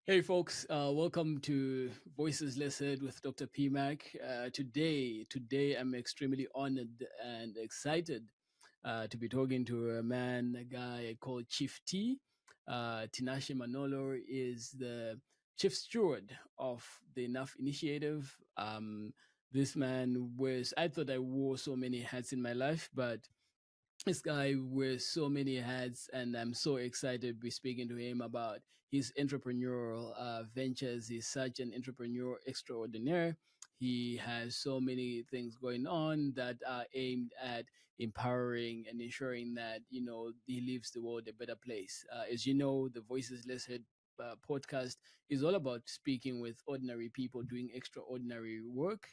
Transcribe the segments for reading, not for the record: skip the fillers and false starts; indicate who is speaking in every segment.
Speaker 1: Hey folks, welcome to Voices Less Heard with Dr. P Mac. Today I'm extremely honored and excited to be talking to a guy called Chief T. Tinashe Manolo is the chief steward of the Enough Initiative. This man wears, I thought I wore so many hats in my life, but this guy wears so many hats, and I'm so excited to be speaking to him about his entrepreneurial ventures. He's such an entrepreneur extraordinaire. He has so many things going on that are aimed at empowering and ensuring that he leaves the world a better place. As you know, the Voices Less Heard podcast is all about speaking with ordinary people doing extraordinary work.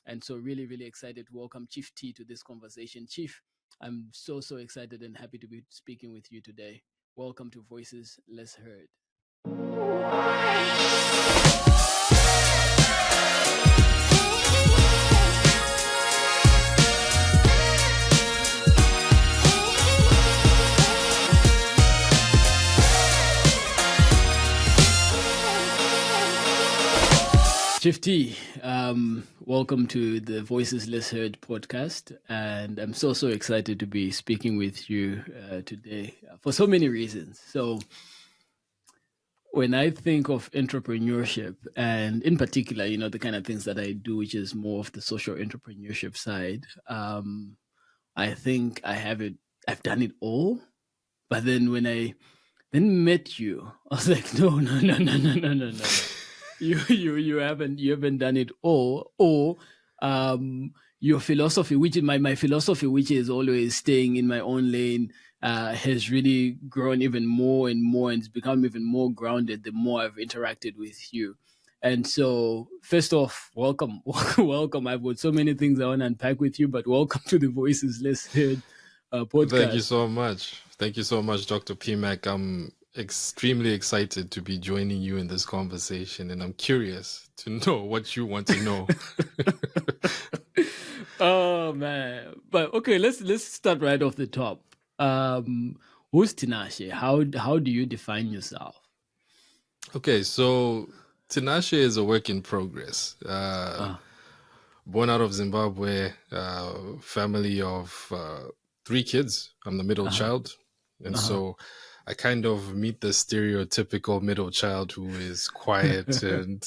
Speaker 1: And so, really, really excited to welcome Chief T to this conversation. Chief, I'm so excited and happy to be speaking with you today. Welcome to Voices Less Heard. Chief T, welcome to the Voices Less Heard podcast. And I'm so excited to be speaking with you today for so many reasons. So, when I think of entrepreneurship, and in particular, the kind of things that I do, which is more of the social entrepreneurship side, I think I've done it all. But then when I then met you, I was like, no. You haven't done it all, or your philosophy, which is my philosophy, which is always staying in my own lane, has really grown even more and more, and it's become even more grounded the more I've interacted with you. And so, first off, welcome. I've got so many things I want to unpack with you, but welcome to the Voices Less Heard podcast.
Speaker 2: Thank you so much. Thank you so much, Dr. P Mac. I'm extremely excited to be joining you in this conversation, and I'm curious to know what you want to know.
Speaker 1: Oh man. But okay, let's start right off the top. Who's Tinashe? How do you define yourself?
Speaker 2: Okay, so Tinashe is a work in progress. Born out of Zimbabwe, family of 3 kids. I'm the middle child. And so I kind of meet the stereotypical middle child who is quiet and,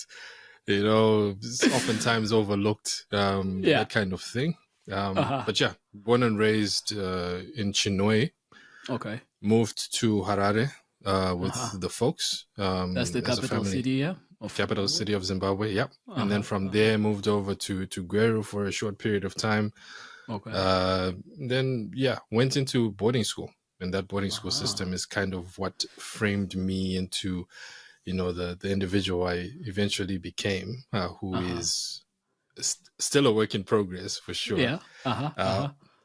Speaker 2: is oftentimes overlooked, that kind of thing. But yeah, born and raised in Chinhoyi.
Speaker 1: Okay.
Speaker 2: Moved to Harare with the folks.
Speaker 1: That's the capital city, yeah?
Speaker 2: Capital city of Zimbabwe, yeah. And then from there moved over to Gweru for a short period of time.
Speaker 1: Okay.
Speaker 2: Then, went into boarding school. And that boarding school system is kind of what framed me into, the individual I eventually became, who is still a work in progress for sure.
Speaker 1: Yeah.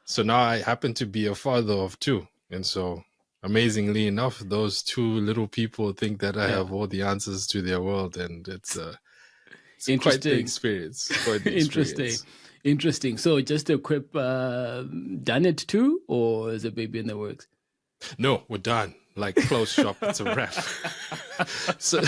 Speaker 2: So now I happen to be a father of 2. And so amazingly enough, those 2 little people think that I have all the answers to their world. And it's quite the experience.
Speaker 1: Interesting. So just a quick, done it too, or is a baby in the works?
Speaker 2: No, we're done. Like close shop, it's a wrap. So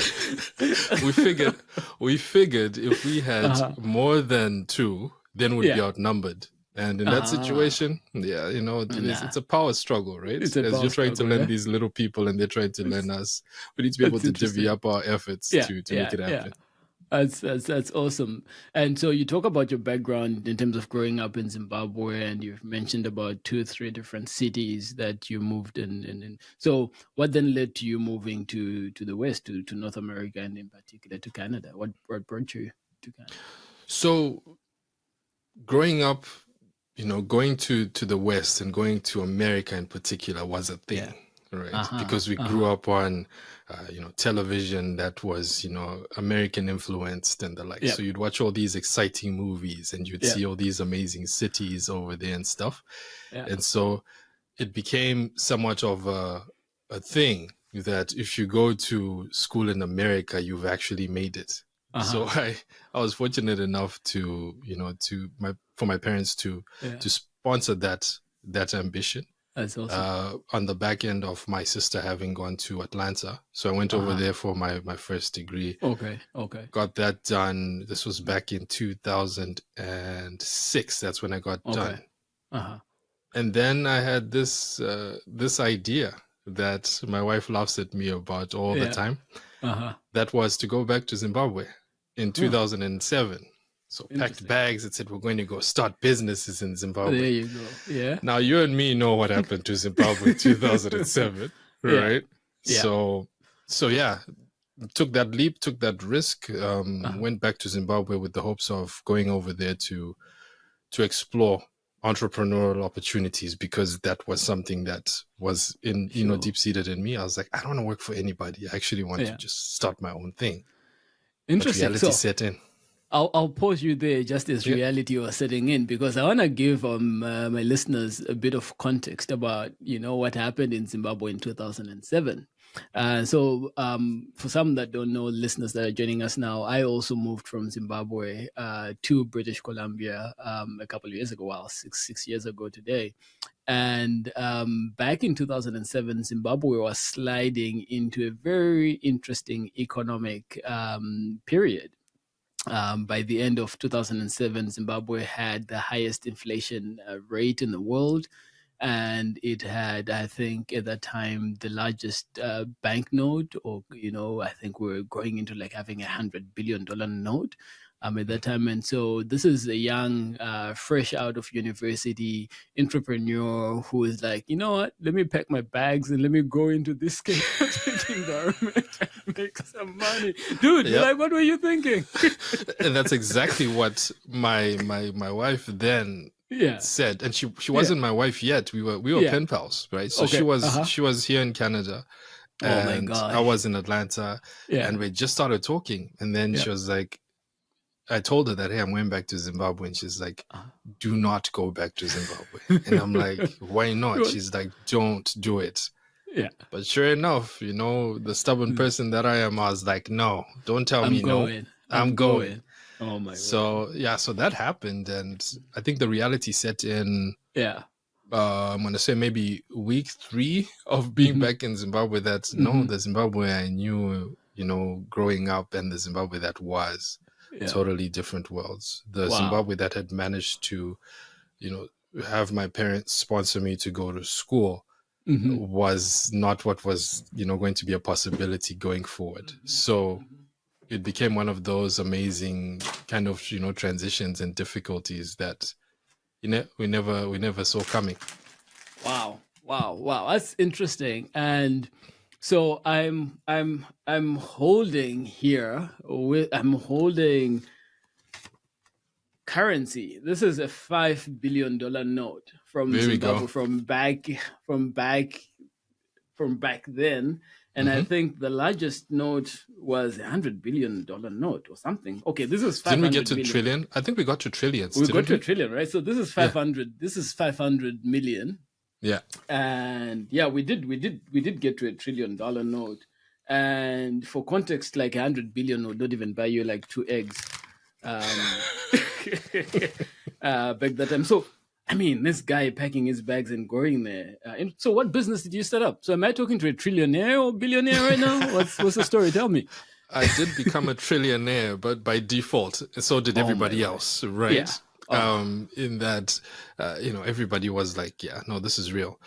Speaker 2: we figured if we had more than 2, then we'd be outnumbered. And in that situation, it's a power struggle, right? As you're trying to learn these little people and they're trying to learn us, we need to be able to divvy up our efforts to make it happen.
Speaker 1: That's awesome. And so you talk about your background in terms of growing up in Zimbabwe, and you've mentioned about 2-3 different cities that you moved in. So what then led to you moving to the West, to North America, and in particular to Canada? What brought you to Canada?
Speaker 2: So growing up, going to the West and going to America in particular was a thing. Right, because we grew up on, television that was, American influenced and the like. So you'd watch all these exciting movies and you'd see all these amazing cities over there and stuff. And so it became somewhat of a thing that if you go to school in America, you've actually made it. So I was fortunate enough to, for my parents to sponsor that ambition.
Speaker 1: That's awesome.
Speaker 2: On the back end of my sister having gone to Atlanta. So I went over there for my first degree.
Speaker 1: Okay.
Speaker 2: Got that done. This was back in 2006. That's when I got done. And then I had this idea that my wife laughs at me about all the time. That was to go back to Zimbabwe in 2007. So packed bags and said, we're going to go start businesses in Zimbabwe.
Speaker 1: There you go. Yeah.
Speaker 2: Now you and me know what happened to Zimbabwe in 2007, right? Yeah. So yeah, took that leap, took that risk, went back to Zimbabwe with the hopes of going over there to explore entrepreneurial opportunities, because that was something that was in deep seated in me. I was like, I don't want to work for anybody. I actually want to just start my own thing.
Speaker 1: Interesting.
Speaker 2: But reality set in.
Speaker 1: I'll pause you there just as reality was setting in, because I want to give my listeners a bit of context about what happened in Zimbabwe in 2007. So for some that don't know, listeners that are joining us now, I also moved from Zimbabwe to British Columbia a couple of years ago, six years ago today. And back in 2007, Zimbabwe was sliding into a very interesting economic period. By the end of 2007, Zimbabwe had the highest inflation rate in the world. And it had, I think, at that time, the largest banknote, or, I think we were going into like having $100 billion note at that time. And so this is a young, fresh out of university entrepreneur who is like, you know what, let me pack my bags and let me go into this chaotic environment and make some money. Dude, like, what were you thinking?
Speaker 2: And that's exactly what my wife then said. And she wasn't my wife yet. We were pen pals, right? So she was here in Canada and I was in Atlanta, and we just started talking. And then she was like, I told her that, hey, I'm going back to Zimbabwe. And she's like, do not go back to Zimbabwe. And I'm like, why not? She's like, don't do it. Yeah. But sure enough, the stubborn person that I am, I was like, no, don't tell me no. I'm going. Oh my God. So that happened. And I think the reality set in. Yeah. I'm going to say maybe week 3 of being back in Zimbabwe. That's no, the Zimbabwe I knew, growing up, and the Zimbabwe that was. Totally different worlds. The Zimbabwe that had managed to, have my parents sponsor me to go to school was not what was, going to be a possibility going forward. So it became one of those amazing kind of, transitions and difficulties that, we never saw coming. Wow.
Speaker 1: That's interesting. And so I'm holding here I'm holding currency. This is a $5 billion note from Zimbabwe from back then. And I think the largest note was $100 billion note or something. Okay, this is 500
Speaker 2: Didn't we get to trillion? I think we got to trillions.
Speaker 1: We got to a trillion, right? So this is 500. This is 500 million. Yeah. And we did get to $1 trillion note. And for context, like 100 billion would not even buy you like 2 eggs. Back that time. So, I mean, this guy packing his bags and going there. So what business did you start up? So am I talking to a trillionaire or billionaire right now? What's the story? Tell me.
Speaker 2: I did become a trillionaire, but by default. So did everybody else, right? Yeah. In that, everybody was like, yeah, no, this is real.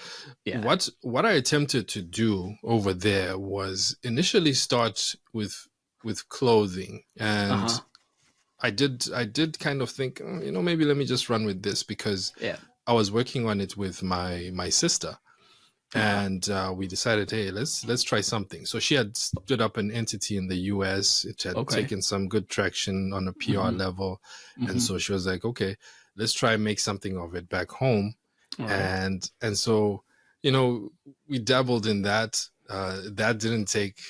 Speaker 2: Yeah. What I attempted to do over there was initially start with clothing, and I did kind of think, maybe let me just run with this, because I was working on it with my sister. And we decided, hey, let's try something. So she had stood up an entity in the US. It had taken some good traction on a PR level. And so she was like, okay, let's try and make something of it back home. And so, we dabbled in that. That didn't take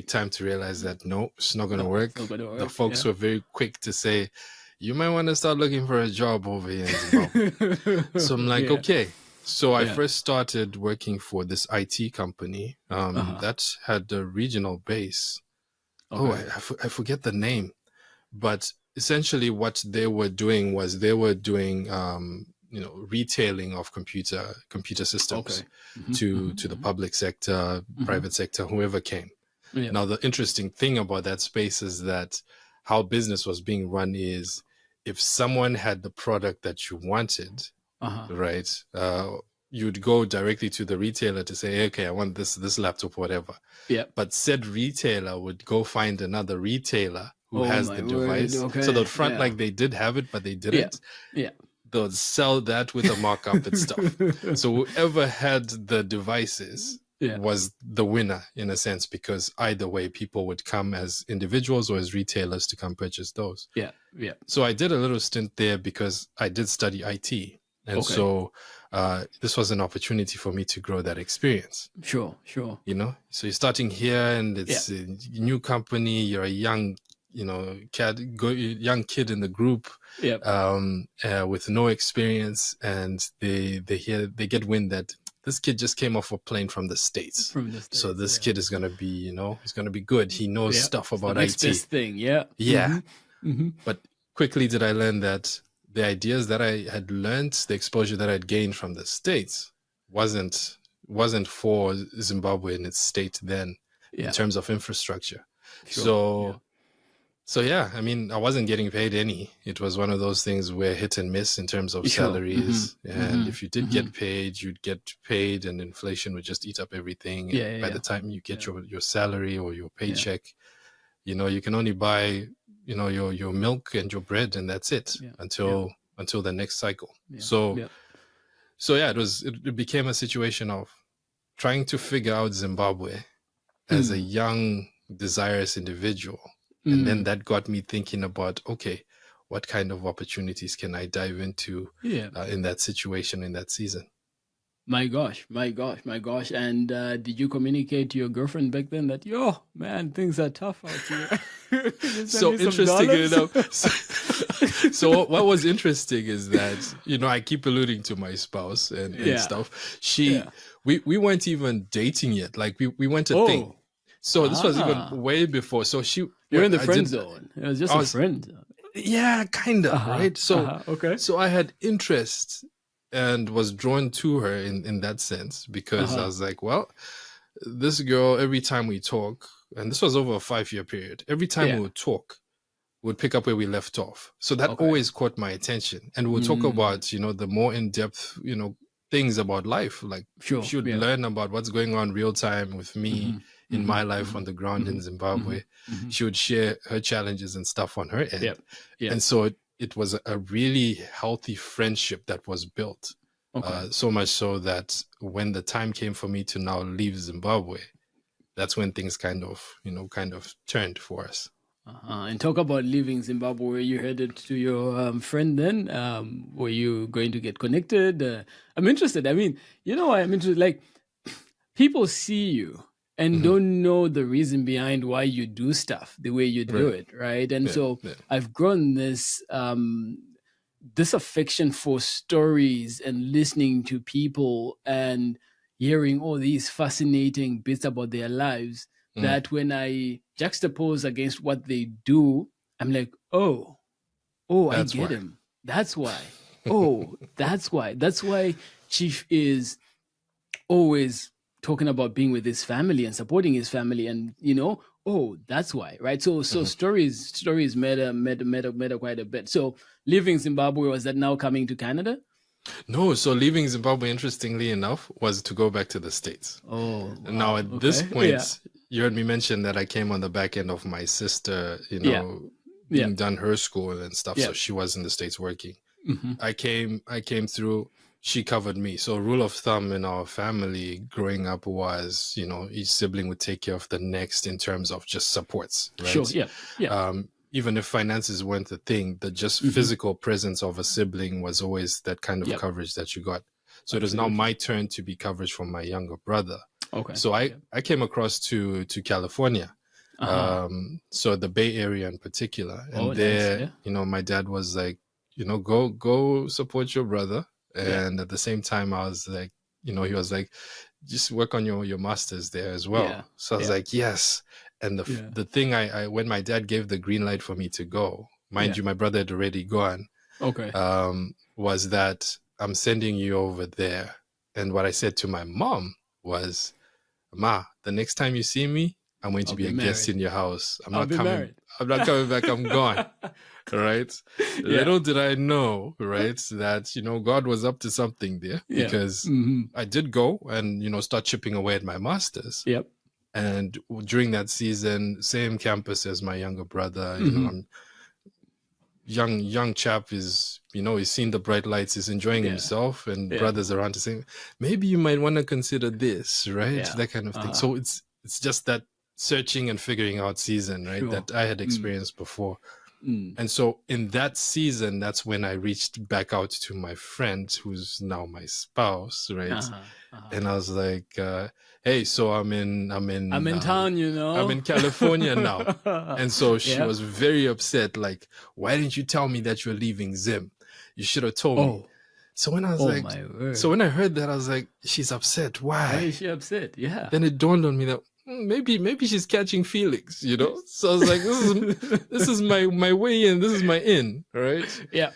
Speaker 2: time to realize that, no, it's not going to work. The folks were very quick to say, you might want to start looking for a job over here in Zimbabwe. So I'm like, okay. So I first started working for this IT company that had a regional base. Okay. I forget the name. But essentially what they were doing was they were doing retailing of computer systems to the public sector, private sector, whoever came. Yeah. Now, the interesting thing about that space is that how business was being run is, if someone had the product that you wanted, right, you'd go directly to the retailer to say, okay, I want this laptop, whatever. Yeah. But said retailer would go find another retailer who has the device. Okay. So they'll front like they did have it, but they didn't. Yeah. They'll sell that with a markup and stuff. So whoever had the devices was the winner, in a sense, because either way, people would come as individuals or as retailers to come purchase those. Yeah, yeah. So I did a little stint there because I did study IT. And so this was an opportunity for me to grow that experience. Sure. So you're starting here, and it's a new company. You're a young kid in the group, with no experience, and they get wind that this kid just came off a plane from the States. So this kid is gonna be, he's gonna be good. He knows stuff about IT. This thing, But quickly did I learn that the ideas that I had learned, the exposure that I'd gained from the States, wasn't for Zimbabwe in its state then, in terms of infrastructure. Sure. So I mean, I wasn't getting paid any. It was one of those things where hit and miss in terms of salaries. And if you did get paid, you'd get paid, and inflation would just eat up everything. By the time you get your salary or your paycheck, you can only buy, your milk and your bread, and that's it until the next cycle. So it became a situation of trying to figure out Zimbabwe as a young, desirous individual. And then that got me thinking about, okay, what kind of opportunities can I dive into in that situation, in that season? My gosh. And did you communicate to your girlfriend back then that, yo, man, things are tough out here? So interesting enough. So what was interesting is that, I keep alluding to my spouse and stuff. We weren't even dating yet. Like we went a thing. So this was even way before. So you're in the friend zone. It was just a friend. Yeah, kind of, right? So so I had interest and was drawn to her in that sense, because I was like, well, this girl, every time we talk, and this was over a 5-year period, every time we would talk, we'd pick up where we left off. So that always caught my attention. And we'll talk about, the more in-depth, things about life. Like she would learn about what's going on real time with me in my life on the ground in Zimbabwe. She would share her challenges and stuff on her end. And so it was a really healthy friendship that was built. So much so that when the time came for me to now leave Zimbabwe, that's when things kind of turned for us. And talk about leaving Zimbabwe. Were you headed to your friend then? Were you going to get connected? I'm interested. I mean, I'm interested. Like, people see you and don't know the reason behind why you do stuff the way you do it, right? And so I've grown this this affection for stories and listening to people and hearing all these fascinating bits about their lives, that when I juxtapose against what they do, I'm like, oh, I get him. That's why. That's why. That's why Chief is always talking about being with his family and supporting his family, and that's why, right? So stories matter quite a bit. So leaving Zimbabwe, was that now coming to Canada? No, so leaving Zimbabwe, interestingly enough, was to go back to the States. Oh, wow. Now at this point, you heard me mention that I came on the back end of my sister, being done her school and stuff. So she was in the States working. I came through. She covered me. So rule of thumb in our family growing up was, each sibling would take care of the next in terms of just supports, right? Sure, yeah. Even if finances weren't the thing, the just physical presence of a sibling was always that kind of coverage that you got. So it was now my turn to be coverage from my younger brother. Okay. So I came across to California. So the Bay Area in particular. And my dad was like, go support your brother. And at the same time, I was like, he was like, just work on your masters there as well. Yeah. So I was like, yes. And the thing when my dad gave the green light for me to go, mind you, my brother had already gone. Okay. Was that I'm sending you over there. And what I said to my mom was, Ma, the next time you see me, I'm going to be a guest in your house. I'm not coming back. I'm gone. Right? Little did I know, right, that, God was up to something there, because I did go and, start chipping away at my master's.
Speaker 1: Yep.
Speaker 2: And during that season, same campus as my younger brother, I'm young chap is, he's seen the bright lights, he's enjoying himself, and brothers around to say, maybe you might want to consider this, right? That kind of thing. So it's just that searching and figuring out season, right? That I had experienced before. And so in that season, that's when I reached back out to my friend, who's now my spouse, right? And I was like, hey, so I'm in
Speaker 1: town, I'm
Speaker 2: in California now. And so she was very upset. Like, why didn't you tell me that you're leaving Zim? You should have told me. So when I was when I heard that, I was like, she's upset. Why
Speaker 1: is she upset? Yeah.
Speaker 2: Then it dawned on me that maybe she's catching feelings, So I was like, this is my way in. This is my in, right?
Speaker 1: Yeah.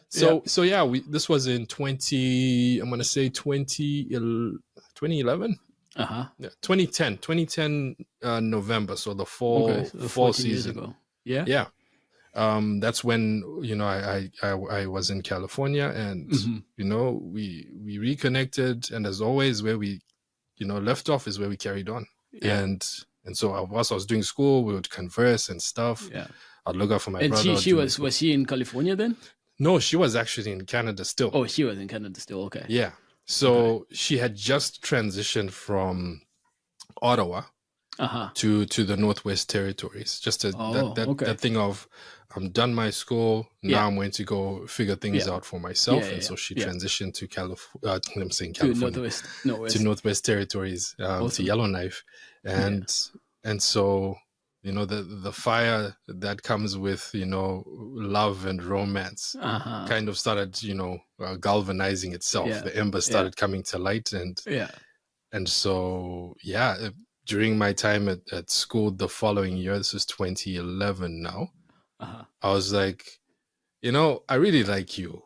Speaker 2: So this was in 2011. 2010 November. So the fall season.
Speaker 1: Yeah.
Speaker 2: That's when I was in California, and we reconnected, and as always, where we left off is where we carried on. And so whilst I was doing school, we would converse and stuff. I'd look out for my brother.
Speaker 1: And was she in California then?
Speaker 2: No, she was actually in Canada still.
Speaker 1: Oh, she was in Canada still. Okay.
Speaker 2: Yeah. So she had just transitioned from Ottawa to the Northwest Territories. Just that thing of, I'm done my school. Now I'm going to go figure things out for myself. So she transitioned to California. I'm saying California. To Northwest Territories, to Yellowknife. And so, the fire that comes with, love and romance kind of started, galvanizing itself. The ember started coming to light. And so, during my time at school the following year, this is 2011 now, I was like, I really like you.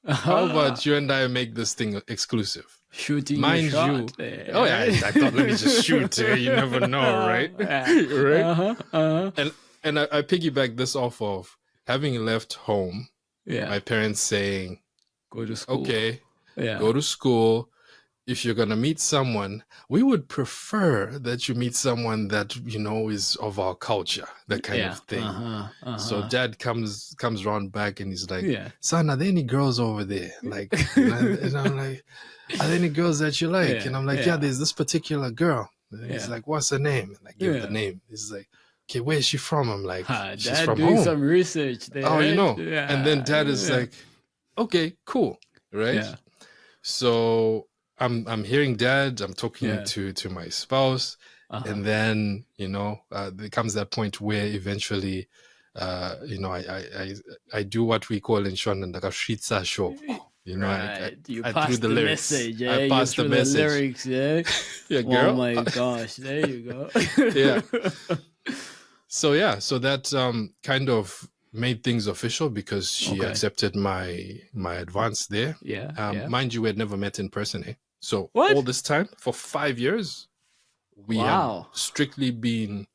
Speaker 2: How about you and I make this thing exclusive?
Speaker 1: Shooting
Speaker 2: mind
Speaker 1: shot
Speaker 2: you.
Speaker 1: There.
Speaker 2: Oh yeah, I thought, let me just shoot. You never know, right? Right. And I piggyback this off of having left home. My parents saying,
Speaker 1: "Go to school."
Speaker 2: Okay, go to school. If you're going to meet someone, we would prefer that you meet someone that, is of our culture, that kind of thing. So dad comes around back and he's like, son, are there any girls over there? Like, and I'm like, are there any girls that you like? And I'm like, there's this particular girl. And he's like, what's her name? And I give the name. He's like, okay, where's she from? I'm like, she's
Speaker 1: dad
Speaker 2: from
Speaker 1: doing
Speaker 2: home.
Speaker 1: Some research there.
Speaker 2: Oh, And then dad is like, okay, cool. Right. So I'm hearing dad, I'm talking to my spouse, and then, there comes that point where eventually, I do what we call in Shona, like a shitsa show.
Speaker 1: You
Speaker 2: I threw the lyrics.
Speaker 1: Message,
Speaker 2: I passed the message.
Speaker 1: Lyrics,
Speaker 2: Yeah, girl.
Speaker 1: Oh my gosh, there you go.
Speaker 2: So that kind of made things official because she accepted my advance there. Mind you, we had never met in person, eh? So all this time, for 5 years, we had strictly been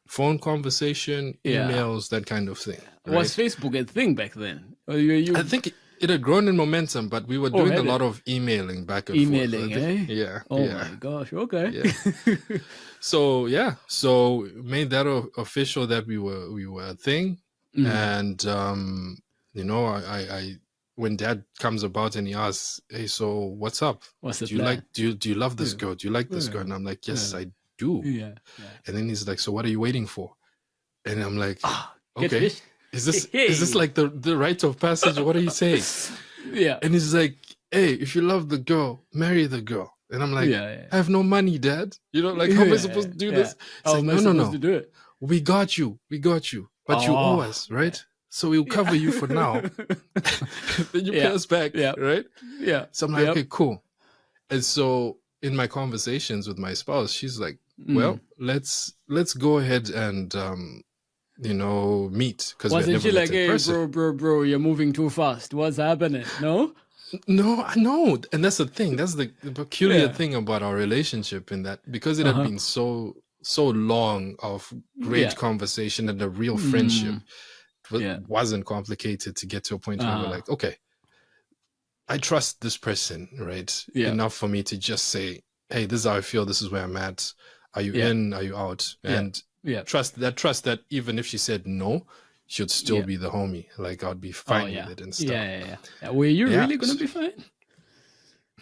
Speaker 2: phone conversation, emails, that kind of thing. Right?
Speaker 1: Was Facebook a thing back then?
Speaker 2: I think it had grown in momentum, but we were doing a lot of emailing back and forth.
Speaker 1: Yeah. Oh my gosh. Okay.
Speaker 2: Yeah. So made that official that we were a thing, and I when dad comes about and he asks, hey, so what's up?
Speaker 1: What's the
Speaker 2: plan? Do you love this girl? Do you like this girl? And I'm like, yes, I do. And then he's like, so what are you waiting for? And I'm like, okay, is this like the rite of passage? What are you saying? And he's like, hey, if you love the girl, marry the girl. And I'm like, I have no money, dad. How am I supposed to do this? He's like, no.
Speaker 1: To do it?
Speaker 2: We got you. But you owe us, right? So we'll cover you for now. Then you pay us back, right? Yeah. So I'm like, okay, cool. And so in my conversations with my spouse, she's like, well, let's go ahead and meet, because
Speaker 1: wasn't she like, hey, bro, you're moving too fast? What's happening? No.
Speaker 2: No, I know. And that's the thing. That's the peculiar thing about our relationship, in that because it had been so long of great conversation and a real friendship, it wasn't complicated to get to a point where we're like, okay, I trust this person, right? Enough for me to just say, hey, this is how I feel. This is where I'm at. Are you in? Are you out? And trust that even if she said no, she'd still be the homie. Like, I'd be fine with it and stuff.
Speaker 1: Were you really going to be fine?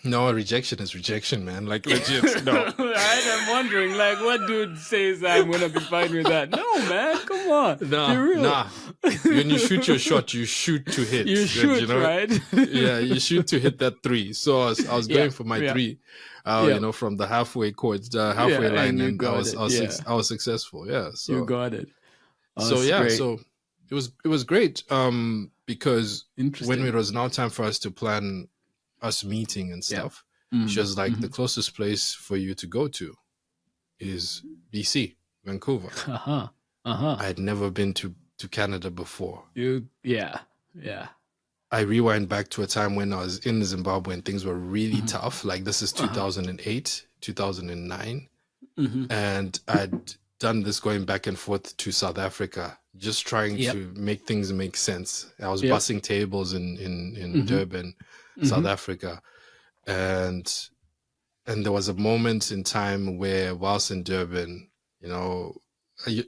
Speaker 2: No, rejection is rejection, man. Like, legit, no.
Speaker 1: I'm wondering, like, what dude says I'm going to be fine with that? No, man, come on.
Speaker 2: Nah. When you shoot your shot, you shoot to hit.
Speaker 1: You shoot, right?
Speaker 2: Yeah, you shoot to hit that 3. So I was going for my 3, you know, from the halfway court, the halfway line, and I was successful. Yeah, so
Speaker 1: you got it.
Speaker 2: So so it was great. Because when it was now time for us to plan us meeting and stuff, she was like, the closest place for you to go to is BC, Vancouver. I had never been to Canada before. I rewind back to a time when I was in Zimbabwe and things were really tough. Like, this is 2008, 2009. And I'd done this going back and forth to South Africa, just trying to make things make sense. I was bussing tables in Durban, South Africa. And there was a moment in time where, whilst in Durban, you know,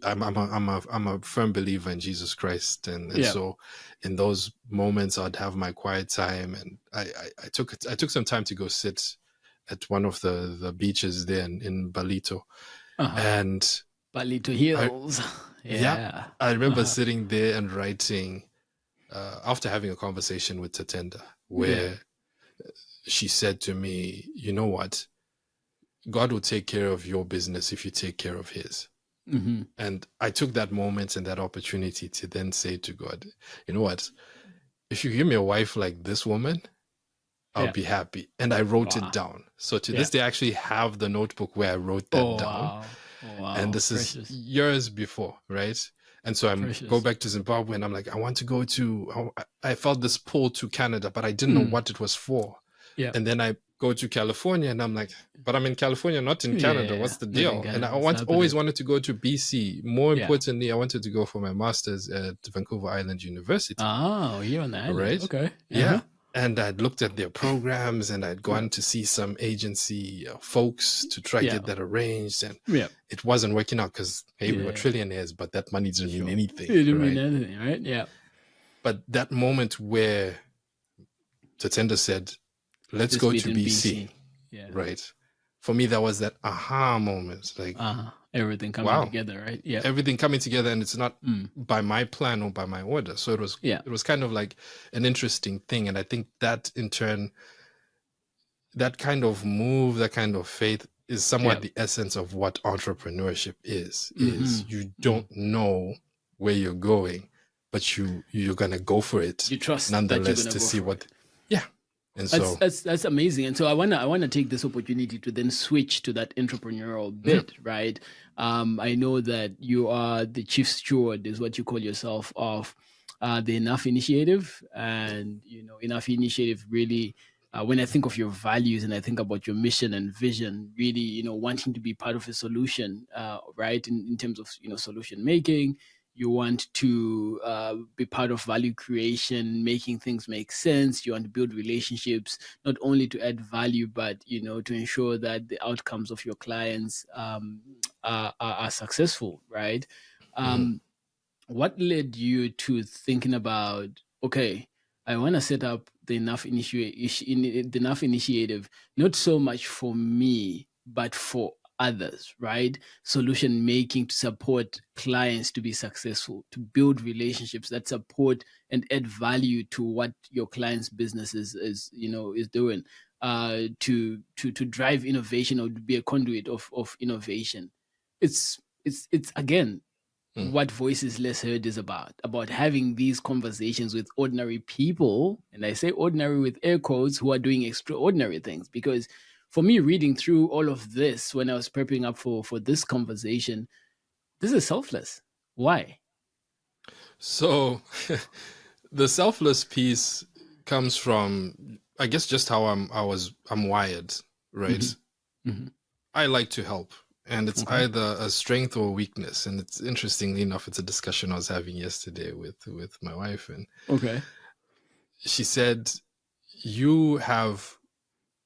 Speaker 2: I'm a firm believer in Jesus Christ, and so in those moments I'd have my quiet time, and I took some time to go sit at one of the beaches there in Balito, and
Speaker 1: Balito Hills.
Speaker 2: I remember sitting there and writing after having a conversation with Tatenda, where she said to me, you know what, God will take care of your business if you take care of his. And I took that moment and that opportunity to then say to God, you know what, if you give me a wife like this woman, I'll be happy. And I wrote it down. So to this day, I actually have the notebook where I wrote that down. And this is years before, right? And so I go back to Zimbabwe and I'm like, I want to go to, I felt this pull to Canada, but I didn't know what it was for. And then I go to California and I'm like, but I'm in California, not in Canada. What's the deal? And I always wanted to go to BC. More importantly, I wanted to go for my master's at Vancouver Island University.
Speaker 1: Oh, you're on the island.
Speaker 2: Right?
Speaker 1: Okay.
Speaker 2: Yeah. And I'd looked at their programs and I'd gone to see some agency folks to try to get that arranged. And it wasn't working out because, hey, we were trillionaires, but that money didn't mean anything.
Speaker 1: It didn't mean anything, right? Yeah.
Speaker 2: But that moment where Tatenda said, let's go to BC. Right. For me, that was that aha moment. Like,
Speaker 1: everything coming together, right? Yeah.
Speaker 2: Everything coming together, and it's not by my plan or by my order. So it was kind of like an interesting thing. And I think that in turn, that kind of move, that kind of faith is somewhat the essence of what entrepreneurship is you don't know where you're going, but you're gonna go for it.
Speaker 1: You trust
Speaker 2: nonetheless to see what And so
Speaker 1: that's amazing. And so I wanna take this opportunity to then switch to that entrepreneurial bit, right? I know that you are the chief steward, is what you call yourself, of the Enough Initiative. And Enough Initiative really, when I think of your values and I think about your mission and vision, really, wanting to be part of a solution, right? In terms of solution making. You want to be part of value creation, making things make sense. You want to build relationships, not only to add value, but to ensure that the outcomes of your clients are successful, right? What led you to thinking about, okay, I want to set up the Enough Initiative, not so much for me, but for others, right? Solution making to support clients to be successful, to build relationships that support and add value to what your client's business is doing, to drive innovation or to be a conduit of innovation. It's again what Voices Less Heard is about having these conversations with ordinary people, and I say ordinary with air quotes, who are doing extraordinary things. Because for me, reading through all of this when I was prepping up for this conversation, this is selfless. Why?
Speaker 2: So the selfless piece comes from I guess just how I'm wired, right?
Speaker 1: Mm-hmm. Mm-hmm.
Speaker 2: I like to help, and it's
Speaker 1: Okay.
Speaker 2: either a strength or a weakness. And it's interestingly enough, it's a discussion I was having yesterday with my wife, and
Speaker 1: Okay.
Speaker 2: she said, you have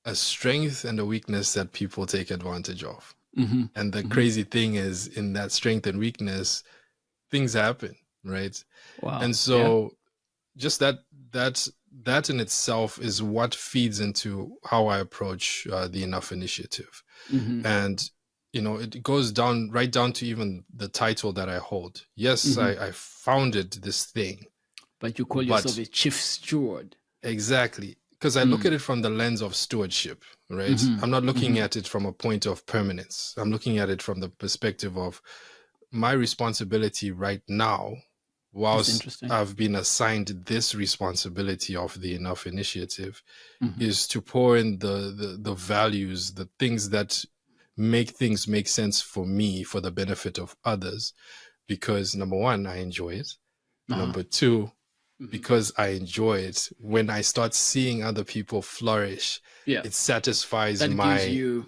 Speaker 2: a strength and a weakness that people take advantage of.
Speaker 1: Mm-hmm.
Speaker 2: And the
Speaker 1: Mm-hmm.
Speaker 2: crazy thing is, in that strength and weakness, things happen, right?
Speaker 1: Wow.
Speaker 2: And so just that in itself is what feeds into how I approach the Enough Initiative.
Speaker 1: Mm-hmm.
Speaker 2: And it goes right down to even the title that I hold. Yes, I founded this thing,
Speaker 1: but you call yourself a chief steward.
Speaker 2: Exactly, because I look at it from the lens of stewardship, right?
Speaker 1: Mm-hmm.
Speaker 2: I'm not looking
Speaker 1: Mm-hmm.
Speaker 2: at it from a point of permanence. I'm looking at it from the perspective of my responsibility right now, whilst I've been assigned this responsibility of the Enough Initiative, is to pour in the values, the things that make things make sense for me, for the benefit of others. Because number one, I enjoy it. Number two, because I enjoy it, when I start seeing other people flourish, it satisfies
Speaker 1: that gives you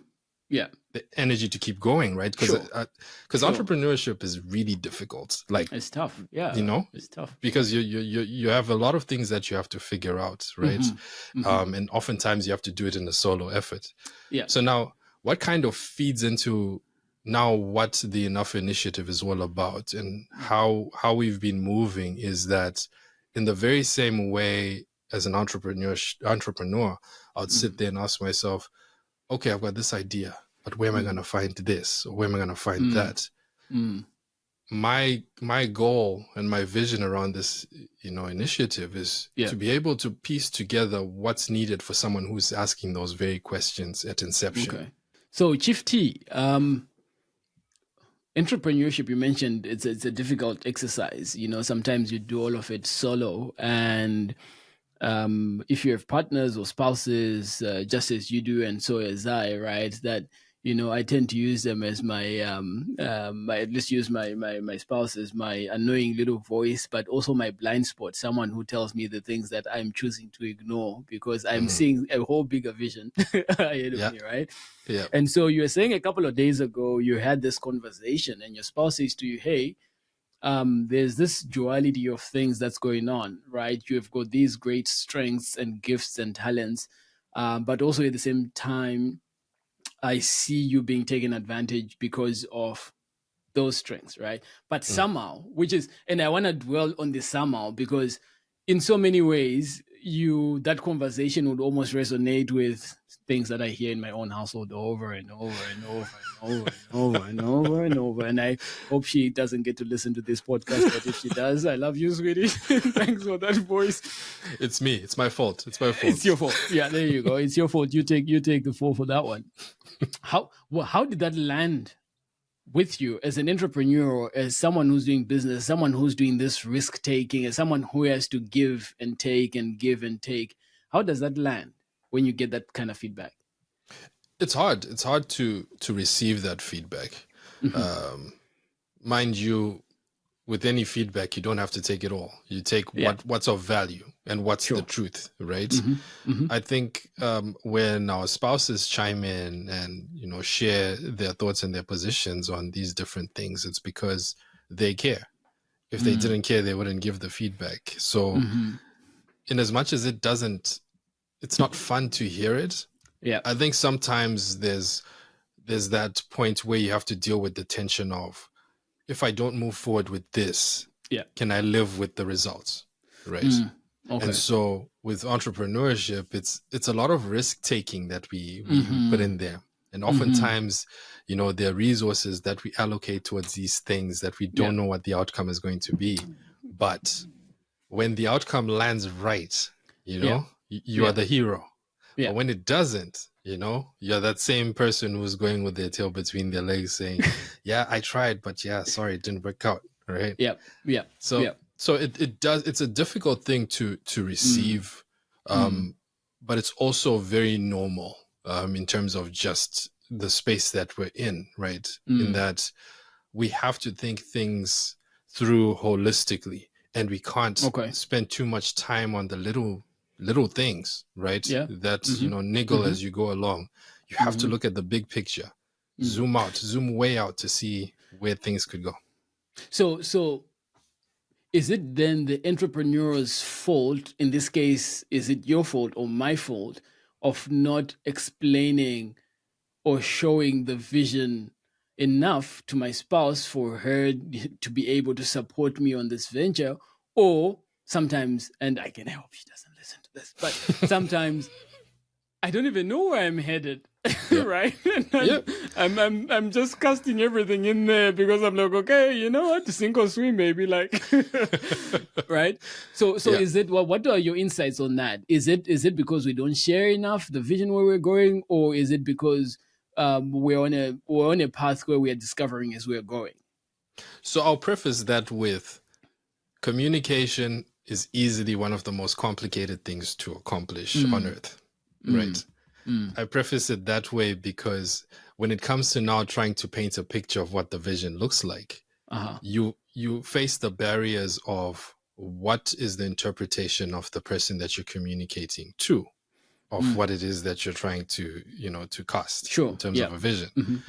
Speaker 2: the energy to keep going, right? Because entrepreneurship is really difficult. Like,
Speaker 1: it's tough. It's tough
Speaker 2: because you have a lot of things that you have to figure out, right? And oftentimes you have to do it in a solo effort. So now, what kind of feeds into now what the Enough Initiative is all about, and how we've been moving, is that in the very same way as an entrepreneur, I'd sit there and ask myself, okay, I've got this idea, but where am I going to find this? Or where am I going to find that? My goal and my vision around this, initiative is to be able to piece together what's needed for someone who's asking those very questions at inception.
Speaker 1: Okay. So Chief T, entrepreneurship, you mentioned it's a difficult exercise. Sometimes you do all of it solo, and if you have partners or spouses, just as you do, and so as I, right? That I tend to use them as my at least use my spouse as my annoying little voice, but also my blind spot, someone who tells me the things that I'm choosing to ignore because I'm seeing a whole bigger vision ahead of me, right?
Speaker 2: Yeah.
Speaker 1: And so you were saying a couple of days ago, you had this conversation, and your spouse says to you, "Hey, there's this duality of things that's going on, right? You've got these great strengths and gifts and talents, but also at the same time, I see you being taken advantage because of those strengths, right? But somehow, and I want to dwell on this somehow, because in so many ways, that conversation would almost resonate with things that I hear in my own household over and over and over and over and over and over and over. And I hope she doesn't get to listen to this podcast, but if she does, I love you, sweetie. Thanks for that voice.
Speaker 2: It's me. It's my fault. It's my fault.
Speaker 1: It's your fault. Yeah, there you go. It's your fault. You take the fall for that one. How did that land with you as an entrepreneur, as someone who's doing business, someone who's doing this risk taking, as someone who has to give and take and give and take? How does that land when you get that kind of feedback?
Speaker 2: It's hard. It's hard to receive that feedback. Mind you, with any feedback, you don't have to take it all. You take what's of value and what's the truth, right? I think when our spouses chime in and share their thoughts and their positions on these different things, it's because they care. If they didn't care, they wouldn't give the feedback. So in as much as it's not fun to hear it. Yeah, I think sometimes there's that point where you have to deal with the tension of, if I don't move forward with this, can I live with the results, right? Okay. And so with entrepreneurship, it's a lot of risk taking that we put in there, and oftentimes, there are resources that we allocate towards these things that we don't know what the outcome is going to be, but when the outcome lands right, you are the hero. Yeah. But when it doesn't, you're that same person who's going with their tail between their legs saying, yeah, I tried, but sorry, it didn't work out. Right. Yeah. Yeah. So it's a difficult thing to receive. But it's also very normal in terms of just the space that we're in, right? In that we have to think things through holistically, and we can't spend too much time on the little little things, right?
Speaker 1: Yeah.
Speaker 2: That, niggle as you go along. You have to look at the big picture, zoom way out to see where things could go.
Speaker 1: So is it then the entrepreneur's fault? In this case, is it your fault or my fault of not explaining or showing the vision enough to my spouse for her to be able to support me on this venture? Or sometimes, and I can help, she doesn't listen to this, but sometimes I don't even know where I'm headed. Right? I'm just casting everything in there because I'm like, okay, you know what? Sink or swim, baby. Like, right? So is it, what are your insights on that? Is it because we don't share enough the vision where we're going, or is it because we're on a path where we are discovering as we're going?
Speaker 2: So I'll preface that with communication is easily one of the most complicated things to accomplish on earth, right? I preface it that way because when it comes to now trying to paint a picture of what the vision looks like, you face the barriers of what is the interpretation of the person that you're communicating to, of what it is that you're trying to, to cast in terms of a vision.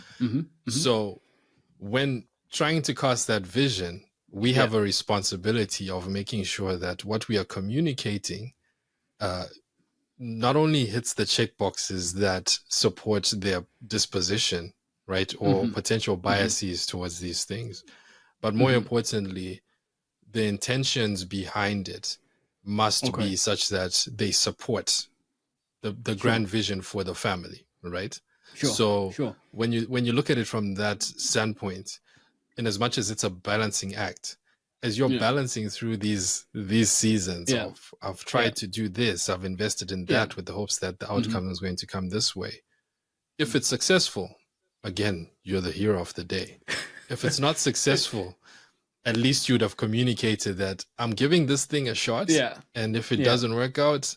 Speaker 2: So when trying to cast that vision, we have a responsibility of making sure that what we are communicating not only hits the checkboxes that support their disposition, right, or potential biases towards these things, but more importantly, the intentions behind it must be such that they support the grand vision for the family, right? When you look at it from that standpoint, in as much as it's a balancing act, as you're balancing through these seasons of I've tried to do this, I've invested in that with the hopes that the outcome is going to come this way. If it's successful, again, you're the hero of the day. If it's not successful, at least you'd have communicated that I'm giving this thing a shot. And if it doesn't work out,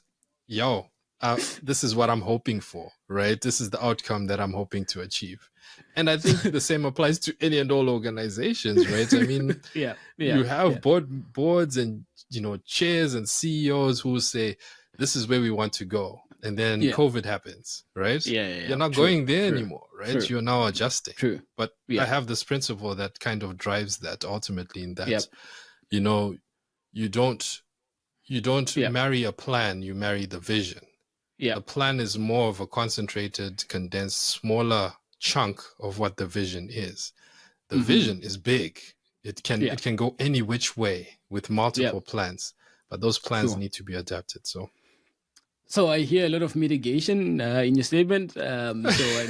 Speaker 2: this is what I'm hoping for, right? This is the outcome that I'm hoping to achieve. And I think the same applies to any and all organizations, right? I mean, you have boards and, chairs and CEOs who say, this is where we want to go. And then COVID happens, right? You're not going there anymore, right? You're now adjusting. But I have this principle that kind of drives that ultimately, in that, you don't marry a plan, you marry the vision. The plan is more of a concentrated, condensed, smaller chunk of what the vision is. The vision is big. It can go any which way with multiple plans, but those plans need to be adapted.
Speaker 1: So I hear a lot of mitigation in your statement. So I'm sure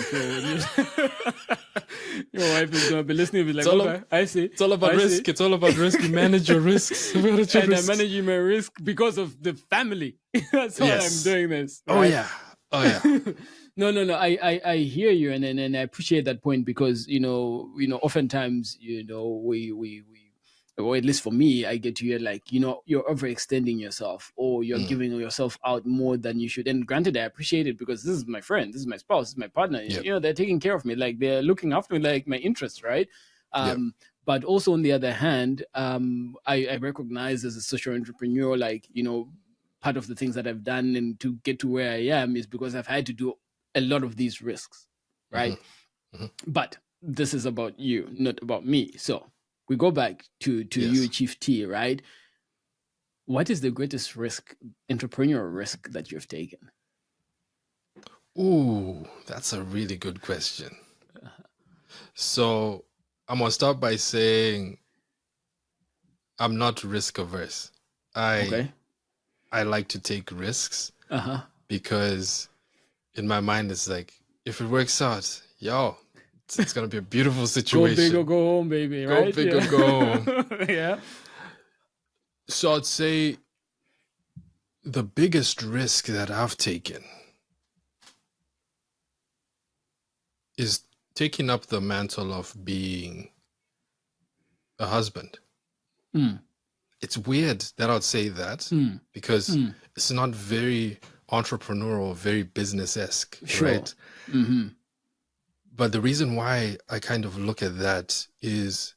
Speaker 1: your wife is going to be listening. Like, I see.
Speaker 2: It's all about risk. It's all about risk. You manage your risks.
Speaker 1: I'm managing my risk because of the family. That's why I'm doing this. Right?
Speaker 2: Oh yeah.
Speaker 1: No. I hear you, and I appreciate that point because oftentimes we or at least for me, I get to hear like, you're overextending yourself, or you're giving yourself out more than you should. And granted, I appreciate it because this is my friend, this is my spouse, this is my partner. They're taking care of me, like they're looking after me, like my interests, right? But also on the other hand, I recognize as a social entrepreneur, like, part of the things that I've done and to get to where I am is because I've had to do a lot of these risks, right? But this is about you, not about me. So we go back to you, Chief T, right? What is the greatest risk, entrepreneurial risk, that you've taken?
Speaker 2: Ooh, that's a really good question. So I'm going to start by saying I'm not risk averse. I like to take risks because in my mind, it's like, if it works out, it's going to be a beautiful situation.
Speaker 1: Go big or go home, baby, right?
Speaker 2: Go big or go home. So I'd say the biggest risk that I've taken is taking up the mantle of being a husband. It's weird that I'd say that because it's not very entrepreneurial, very business-esque, right? But the reason why I kind of look at that is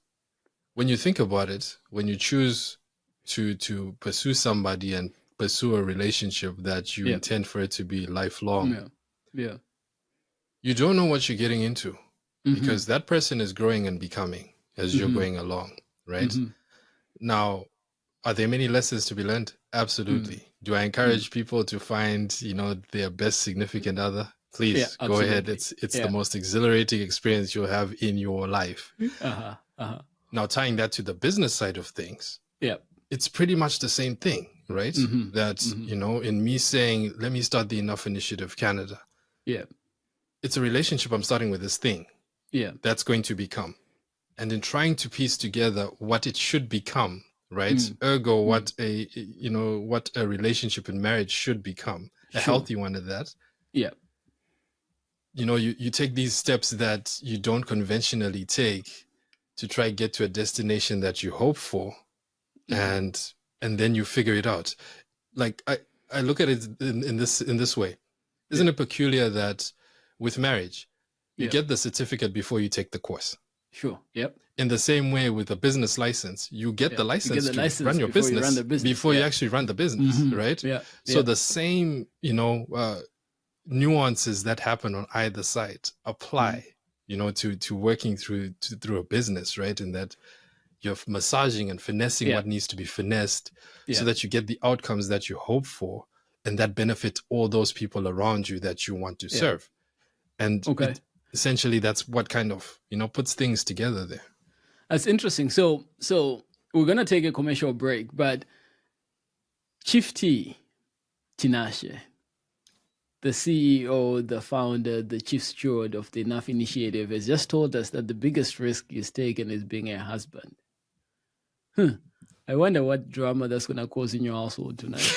Speaker 2: when you think about it, when you choose to pursue somebody and pursue a relationship that you intend for it to be lifelong, you don't know what you're getting into, because that person is growing and becoming as you're going along, right? Now, are there many lessons to be learned? Absolutely. Do I encourage people to find, their best significant other? Please go ahead. It's the most exhilarating experience you'll have in your life. Now, tying that to the business side of things, it's pretty much the same thing, right? That, in me saying, let me start the Enough Initiative Canada. It's a relationship I'm starting with this thing. That's going to become. And in trying to piece together what it should become, right? Ergo, what a relationship in marriage should become, a healthy one at that. You take these steps that you don't conventionally take to try to get to a destination that you hope for, and then you figure it out. Like I look at it in this way. Isn't it peculiar that with marriage, you get the certificate before you take the course? In the same way with a business license, you get the license to run your business before you actually run the business, right? So the same, nuances that happen on either side apply, to working through a business, right? And that you're massaging and finessing what needs to be finessed so that you get the outcomes that you hope for and that benefit all those people around you that you want to serve. And essentially that's what kind of, puts things together there.
Speaker 1: That's interesting. So we're going to take a commercial break, but Chief T, Tinashe, the CEO, the founder, the chief steward of the Enough Initiative, has just told us that the biggest risk he's taken is being a husband. I wonder what drama that's going to cause in your household tonight.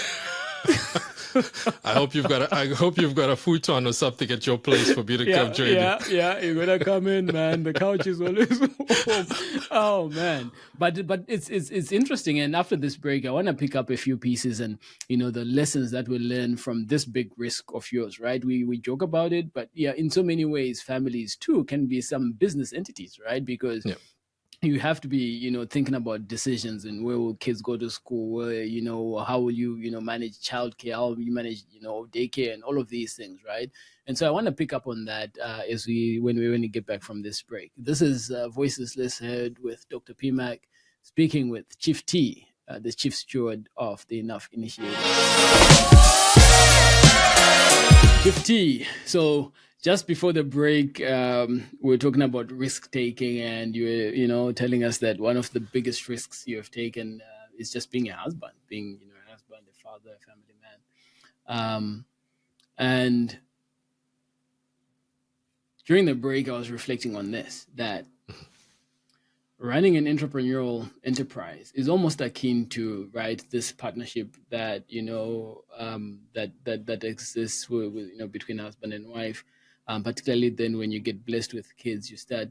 Speaker 2: I hope you've got a futon or something at your place for me to come join you.
Speaker 1: Yeah, you're gonna come in, man. The couch is always warm. Oh man, but it's interesting. And after this break, I want to pick up a few pieces and the lessons that we learn from this big risk of yours. Right? We joke about it, but in so many ways, families too can be some business entities, right? Because you have to be, thinking about decisions and where will kids go to school, where, how will you, manage childcare, how will you manage, daycare and all of these things, right? And so I want to pick up on that when we get back from this break. This is Voices Less Heard with Dr. P. Mac, speaking with Chief T, the chief steward of the Enough Initiative. Chief T, so just before the break, we were talking about risk taking, and you were, telling us that one of the biggest risks you have taken is just being a husband, being, a husband, a father, a family man. And during the break, I was reflecting on this, that running an entrepreneurial enterprise is almost akin to, right, this partnership that, that exists with between husband and wife. Particularly then when you get blessed with kids, you start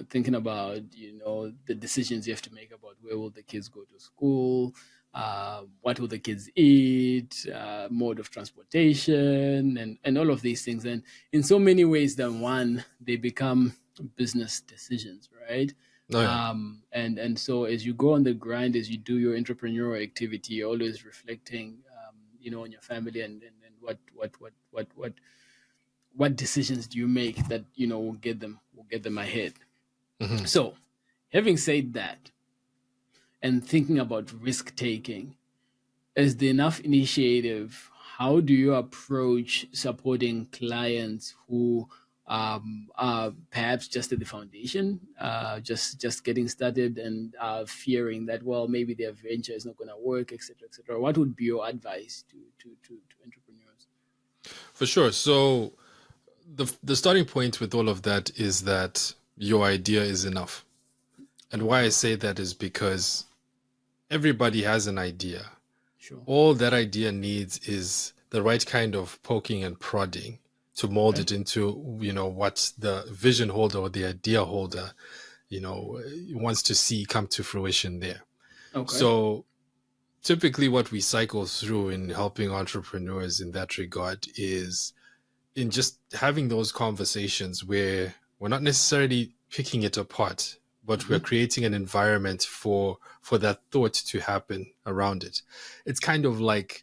Speaker 1: thinking about, the decisions you have to make about where will the kids go to school, what will the kids eat, mode of transportation, and all of these things. And in so many ways than one, they become business decisions, right?
Speaker 2: Oh, yeah.
Speaker 1: And so as you go on the grind, as you do your entrepreneurial activity, you're always reflecting, on your family and what decisions do you make that will get them ahead. So having said that, and thinking about risk taking, as the Enough Initiative, how do you approach supporting clients who are perhaps just at the foundation, just getting started and fearing that, well, maybe their venture is not going to work, etc., etc.? What would be your advice to entrepreneurs?
Speaker 2: For sure. So the starting point with all of that is that your idea is enough. And why I say that is because everybody has an idea.
Speaker 1: Sure.
Speaker 2: All that idea needs is the right kind of poking and prodding to mold it into, what the vision holder or the idea holder, wants to see come to fruition there.
Speaker 1: Okay.
Speaker 2: So typically what we cycle through in helping entrepreneurs in that regard is in just having those conversations where we're not necessarily picking it apart, but we're creating an environment for that thought to happen around it. It's kind of like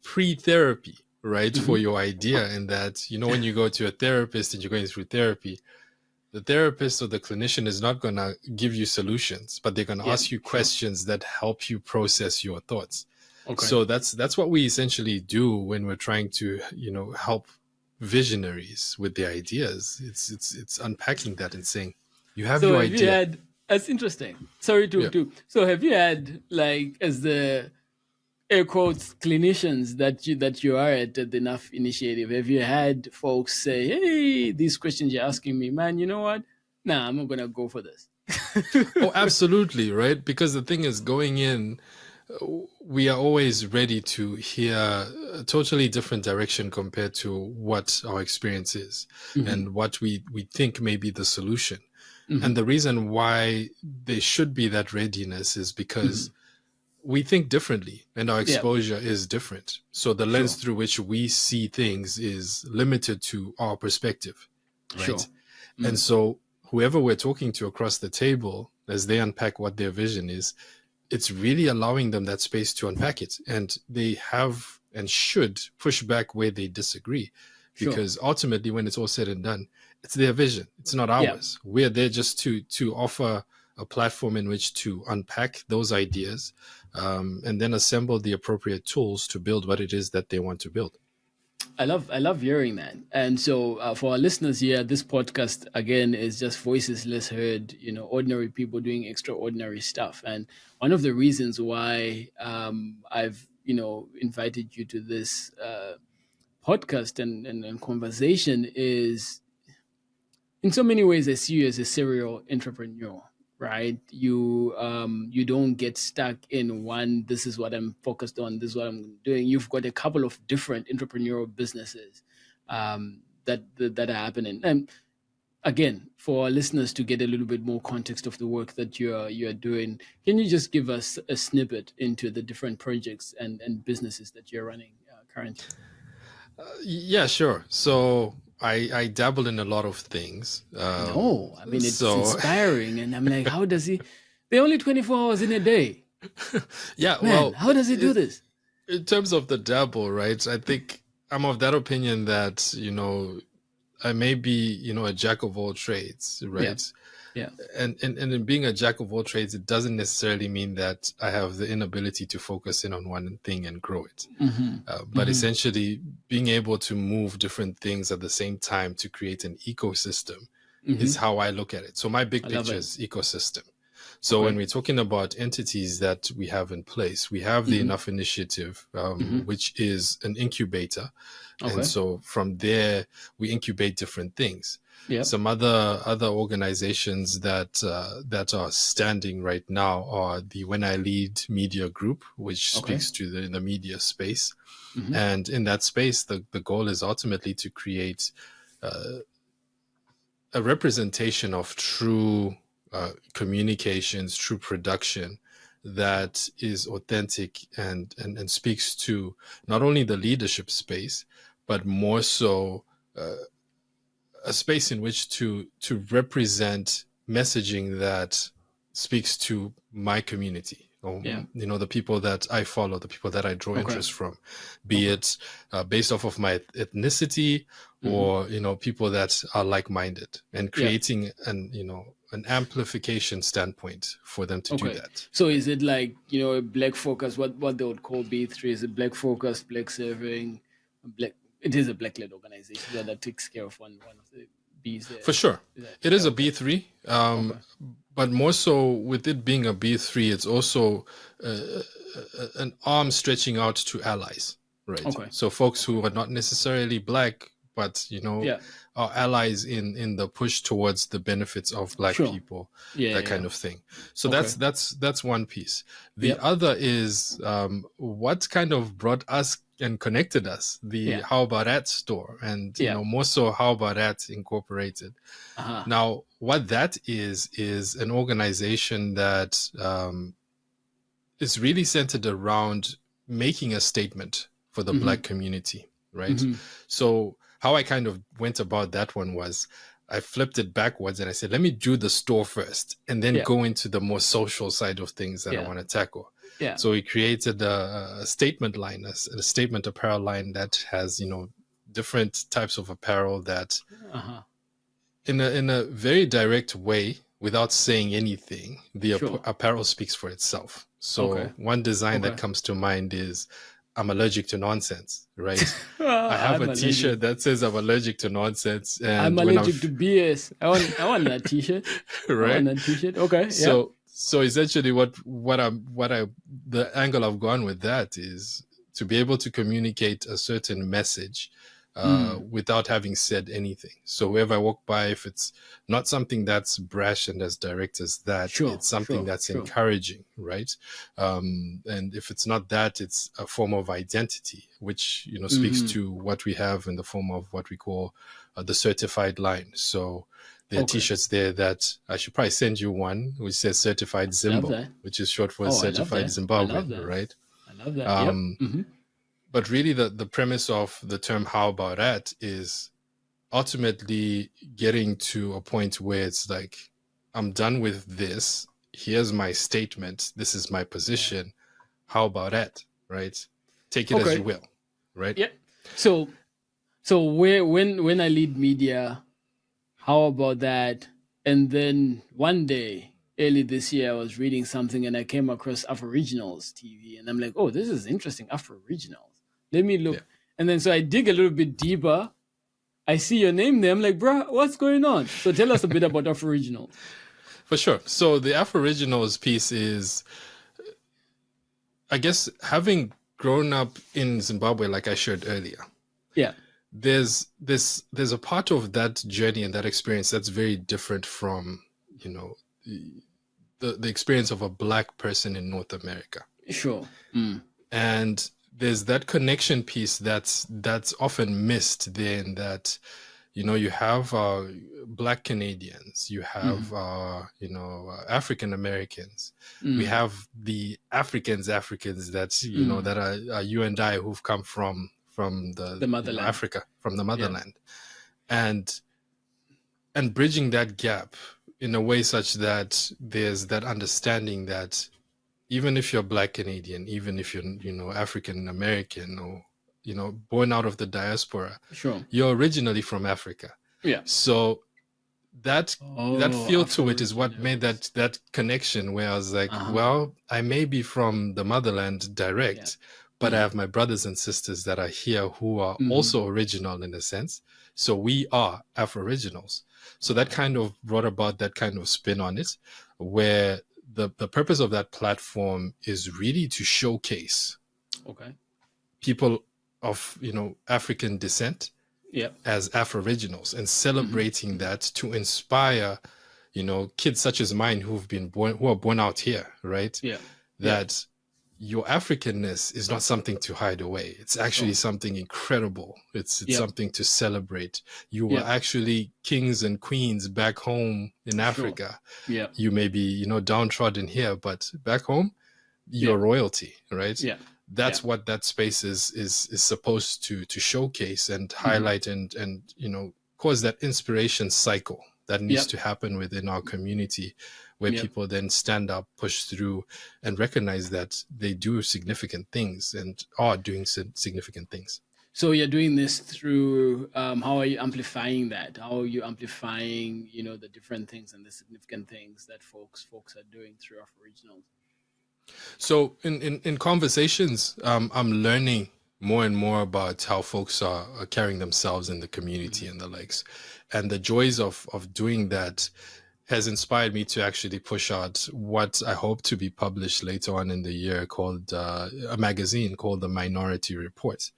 Speaker 2: pre-therapy, right, for your idea. And that, when you go to a therapist and you're going through therapy, the therapist or the clinician is not going to give you solutions, but they're going to ask you questions that help you process your thoughts. Okay. So that's what we essentially do when we're trying to, help visionaries with their ideas. It's unpacking that and saying, you have your idea.
Speaker 1: That's interesting. Sorry to. So have you had, like, as the air quotes clinicians that you are at the Enough Initiative, have you had folks say, hey, these questions you're asking me, man, you know what? Nah, I'm not going to go for this.
Speaker 2: Oh, absolutely, right? Because the thing is, going in, we are always ready to hear a totally different direction compared to what our experience is and what we think may be the solution. And the reason why there should be that readiness is because we think differently and our exposure is different. So the lens through which we see things is limited to our perspective, right? And so whoever we're talking to across the table, as they unpack what their vision is, it's really allowing them that space to unpack it. And they have and should push back where they disagree, because ultimately, when it's all said and done, it's their vision. It's not ours. We're there just to offer a platform in which to unpack those ideas and then assemble the appropriate tools to build what it is that they want to build.
Speaker 1: I love hearing that. And so for our listeners here, this podcast, again, is just voices less heard, ordinary people doing extraordinary stuff. And one of the reasons why I've, invited you to this podcast and conversation is, in so many ways, I see you as a serial entrepreneur, right? You don't get stuck in one, this is what I'm focused on, this is what I'm doing. You've got a couple of different entrepreneurial businesses that are happening. And again, for our listeners to get a little bit more context of the work that you're doing, can you just give us a snippet into the different projects and businesses that you're running currently?
Speaker 2: Yeah, sure. So I dabble in a lot of things.
Speaker 1: It's inspiring. And I'm like, how does he? They're only 24 hours in a day.
Speaker 2: Yeah,
Speaker 1: man, well, how does he do this?
Speaker 2: In terms of the dabble, right? I think I'm of that opinion that, I may be, a jack of all trades, right?
Speaker 1: Yeah.
Speaker 2: And in being a jack of all trades, it doesn't necessarily mean that I have the inability to focus in on one thing and grow it. But essentially, being able to move different things at the same time to create an ecosystem is how I look at it. So my big picture is ecosystem. So when we're talking about entities that we have in place, we have the Enough Initiative, which is an incubator. And so from there, we incubate different things. Some other organizations that are standing right now are the When I Lead Media Group, which speaks to the media space. And in that space, the goal is ultimately to create a representation of true communications, true production that is authentic and speaks to not only the leadership space, but more so a space in which to represent messaging that speaks to my community, or the people that I follow, the people that I draw interest from, be it based off of my ethnicity or people that are like-minded, and creating an amplification standpoint for them to do that.
Speaker 1: So is it like a black focus, what they would call B3? Is it black focus, black serving, black? It is a black-led organization that takes care of one of the Bs there.
Speaker 2: For sure. It is a B3, but more so with it being a B3, it's also an arm stretching out to allies, right? So folks who are not necessarily black, but, are allies in the push towards the benefits of black people, that kind of thing. So that's one piece. The other is what kind of brought us and connected us, the How About That store, and more so How About That Incorporated. Now, what that is an organization that is really centered around making a statement for the Black community, right? So how I kind of went about that one was I flipped it backwards and I said, let me do the store first and then go into the more social side of things that I want to tackle.
Speaker 1: Yeah.
Speaker 2: So we created a statement line, a statement apparel line that has, different types of apparel that in a very direct way, without saying anything, the apparel speaks for itself. So one design that comes to mind is, I'm allergic to nonsense, right? I have a t-shirt that says I'm allergic to nonsense. And
Speaker 1: I'm allergic to BS. I want that t-shirt.
Speaker 2: Right?
Speaker 1: I want that t-shirt. Okay.
Speaker 2: So essentially the angle I've gone with that is to be able to communicate a certain message without having said anything. So wherever I walk by, if it's not something that's brash and as direct as that, it's something that's encouraging, right? And if it's not that, it's a form of identity, which, speaks to what we have in the form of what we call the certified line. So there are t-shirts there that I should probably send you one, which says certified Zimbo, which is short for certified Zimbabwean, right?
Speaker 1: I love that.
Speaker 2: But really the premise of the term "how about that" is ultimately getting to a point where it's like, I'm done with this. Here's my statement. This is my position. How about that? Right? Take it as you will. Right?
Speaker 1: Yeah. So when I lead media, how about that? And then one day, early this year, I was reading something and I came across Afro-Regionals TV. And I'm like, oh, this is interesting, Afro-Regionals. Let me look. Yeah. And then so I dig a little bit deeper. I see your name there. I'm like, bro, what's going on? So tell us a bit about Afro-Regionals.
Speaker 2: For sure. So the Afro-Regionals piece is, I guess, having grown up in Zimbabwe, like I shared earlier.
Speaker 1: Yeah.
Speaker 2: There's a part of that journey and that experience that's very different from, the experience of a Black person in North America.
Speaker 1: Sure.
Speaker 2: And there's that connection piece that's often missed there, in that, you have Black Canadians, you have African Americans, we have the Africans that that are you and I, who've come from the motherland, Africa, from the motherland, and bridging that gap in a way such that there's that understanding that even if you're Black Canadian, even if you're African American, or born out of the diaspora, you're originally from Africa.
Speaker 1: Yeah.
Speaker 2: So that feel to it is what made that connection, where I was like, well, I may be from the motherland direct, but I have my brothers and sisters that are here who are also original in a sense. So we are Afro-Originals. So that kind of brought about that kind of spin on it, where the purpose of that platform is really to showcase people of African descent as Afro-Originals, and celebrating that to inspire kids such as mine who are born out here, right? That your Africanness is not something to hide away. It's actually something incredible. It's something to celebrate. You are actually kings and queens back home in Africa. You may be, downtrodden here, but back home, you're royalty, right? That's what that space is supposed to showcase and highlight and cause that inspiration cycle that needs to happen within our community, where people then stand up, push through, and recognize that they do significant things and are doing significant things.
Speaker 1: So you're doing this through, how are you amplifying that? How are you amplifying, the different things and the significant things that folks are doing through Afro-Regionals?
Speaker 2: So in conversations, I'm learning more and more about how folks are carrying themselves in the community and the likes. And the joys of doing that has inspired me to actually push out what I hope to be published later on in the year, called a magazine called The Minority Report.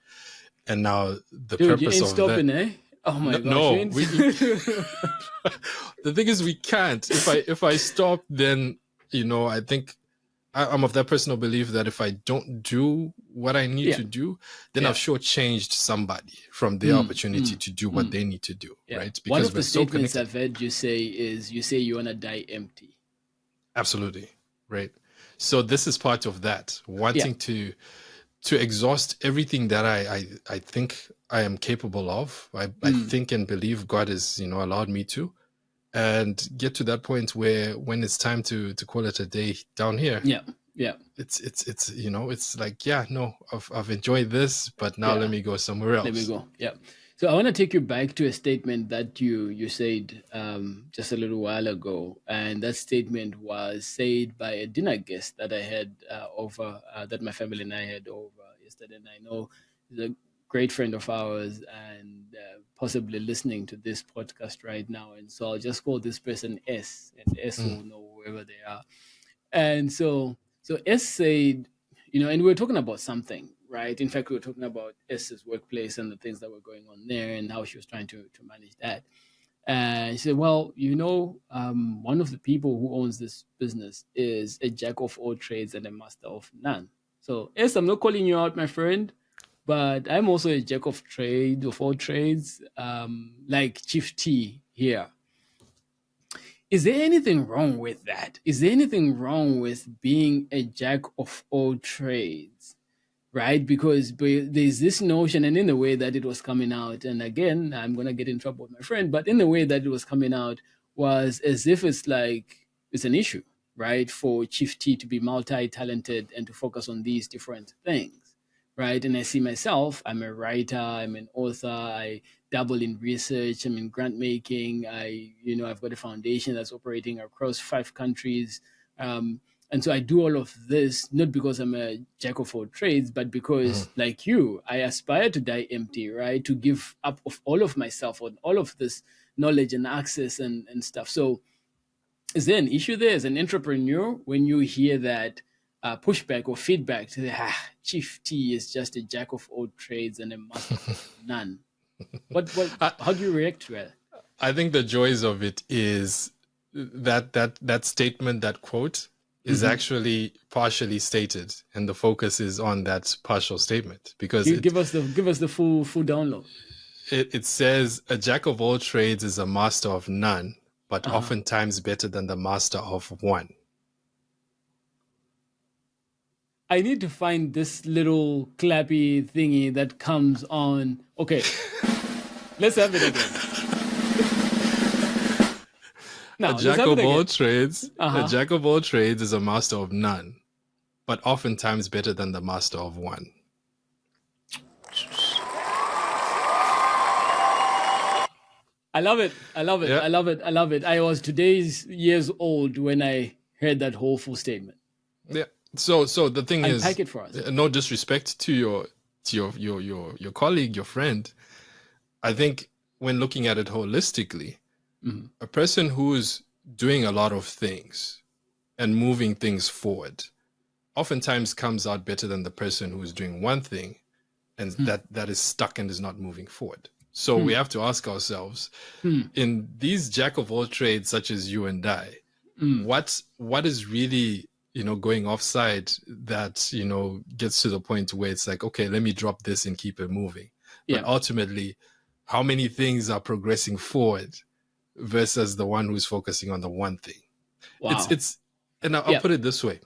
Speaker 2: And now the purpose
Speaker 1: you ain't
Speaker 2: of
Speaker 1: stopping,
Speaker 2: that,
Speaker 1: eh? Oh my gosh!
Speaker 2: No, the thing is, we can't. If I stop, then I think I'm of that personal belief that if I don't do what I need to do, then I've shortchanged somebody from their opportunity to do what they need to do, right? Because
Speaker 1: one of the statements I've heard you say is, you want to die empty.
Speaker 2: Absolutely, right? So this is part of that, wanting to to exhaust everything that I think I am capable of. I think and believe God has, allowed me to, and get to that point where when it's time to call it a day down here.
Speaker 1: Yeah.
Speaker 2: It's like, no, I've enjoyed this, but now let me go somewhere else.
Speaker 1: Let me go. Yeah. So I want to take you back to a statement that you said just a little while ago, and that statement was said by a dinner guest that I had over, that my family and I had over yesterday. And I know he's a great friend of ours, and possibly listening to this podcast right now. And so I'll just call this person S, and S will know whoever they are. And so S said, and we were talking about something, right? In fact, we were talking about S's workplace and the things that were going on there and how she was trying to manage that. And she said, well, one of the people who owns this business is a jack of all trades and a master of none. So S, I'm not calling you out, my friend, but I'm also a jack of all trades, like Chief T here. Is there anything wrong with that? Is there anything wrong with being a jack of all trades, right? Because there's this notion, and in the way that it was coming out, and again, I'm going to get in trouble with my friend, but in the way that it was coming out was as if it's like it's an issue, right? For Chief T to be multi-talented and to focus on these different things, right? And I see myself, I'm a writer, I'm an author, I dabble in research, I'm in grant making, I've got a foundation that's operating across 5 countries. And so I do all of this, not because I'm a jack of all trades, but because like you, I aspire to die empty, right? To give up of all of myself on all of this knowledge and access and stuff. So is there an issue there as an entrepreneur when you hear that pushback or feedback to the Chief T is just a jack of all trades and a master of none? How do you react to it?
Speaker 2: I think the joys of it is that statement, that quote is actually partially stated, and the focus is on that partial statement, because
Speaker 1: give us the full download.
Speaker 2: It says a jack of all trades is a master of none, but oftentimes better than the master of one.
Speaker 1: I need to find this little clappy thingy that comes on. Okay. Let's have it again.
Speaker 2: Now, a jack of all trades is a master of none, but oftentimes better than the master of one.
Speaker 1: I love it. Yeah. I love it. I was years old when I heard that whole full statement.
Speaker 2: Yeah. So the thing is,
Speaker 1: unpack it for us.
Speaker 2: No disrespect to your colleague, your friend. I think when looking at it holistically, a person who's doing a lot of things and moving things forward oftentimes comes out better than the person who's doing one thing and that is stuck and is not moving forward. So we have to ask ourselves, in these jack of all trades such as you and I, what is really going offside that gets to the point where it's like, okay, let me drop this and keep it moving. But ultimately, how many things are progressing forward versus the one who's focusing on the one thing? Wow. And I'll put it this way.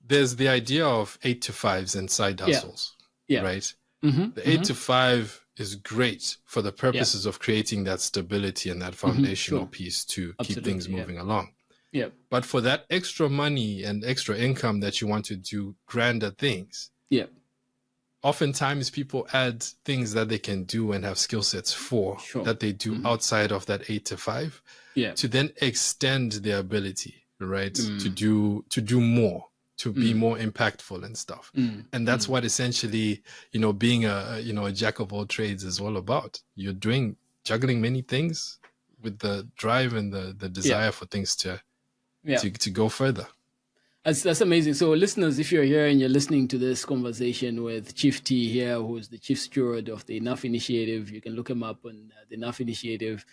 Speaker 2: There's the idea of 8 to 5s and side hustles, right? The 8 to 5 is great for the purposes of creating that stability and that foundational piece to keep things moving along. Yeah. But for that extra money and extra income that you want to do grander things, oftentimes people add things that they can do and have skill sets for that they do outside of that 8 to 5 to then extend their ability, right? To do more, to be more impactful and stuff. And that's what essentially, being a jack of all trades is all about. You're juggling many things with the drive and the desire for things to go further.
Speaker 1: That's amazing. So listeners, if you're here and you're listening to this conversation with Chief T here, who's the chief steward of the Enough Initiative, you can look him up on the Enough Initiative.